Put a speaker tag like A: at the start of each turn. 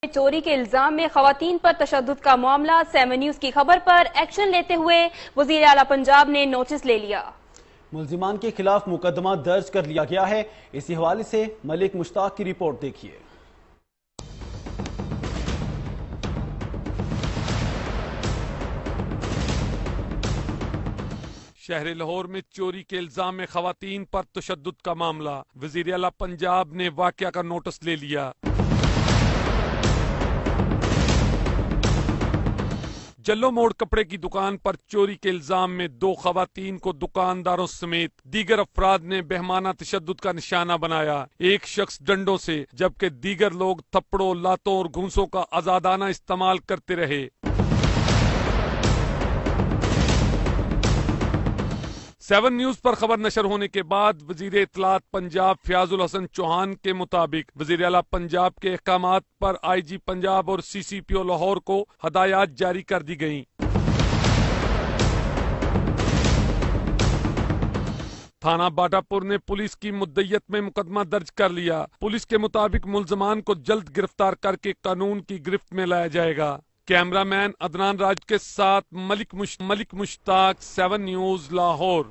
A: چوری کے الزام میں خواتین پر تشدد کا معاملہ 7 نیوز کی خبر پر ایکشن لیتے ہوئے وزیر اعلیٰ پنجاب نے نوٹس لے لیا۔
B: ملزمان کے خلاف مقدمہ درج کر لیا گیا ہے۔ اسی حوالے سے ملک مشتاق کی رپورٹ دیکھیے۔
C: شہر لاہور میں چوری کے الزام میں خواتین پر تشدد کا معاملہ، وزیر اعلیٰ پنجاب نے واقعہ کا نوٹس لے لیا۔ جلو موڑ کپڑے کی دکان پر چوری کے الزام میں 2 خواتین کو دکانداروں سمیت دیگر افراد نے بہمانہ تشدد کا نشانہ بنایا۔ ایک شخص ڈنڈوں سے جبکہ دیگر لوگ تھپڑوں، لاتوں اور گھونسوں کا آزادانہ استعمال کرتے رہے۔ 7 نیوز پر خبر نشر ہونے کے بعد وزیر اطلاعات پنجاب فیاض الحسن چوہان کے مطابق وزیر اعلیٰ پنجاب کے احکامات پر آئی جی پنجاب اور سی سی پی او لاہور کو ہدایات جاری کر دی گئیں۔ تھانہ باٹا پور نے پولیس کی مدعیت میں مقدمہ درج کر لیا۔ پولیس کے مطابق ملزمان کو جلد گرفتار کر کے قانون کی گرفت میں لایا جائے گا۔ کیمرہ مین عدنان راج کے ساتھ ملک مشتاق، 7 نیوز لاہور۔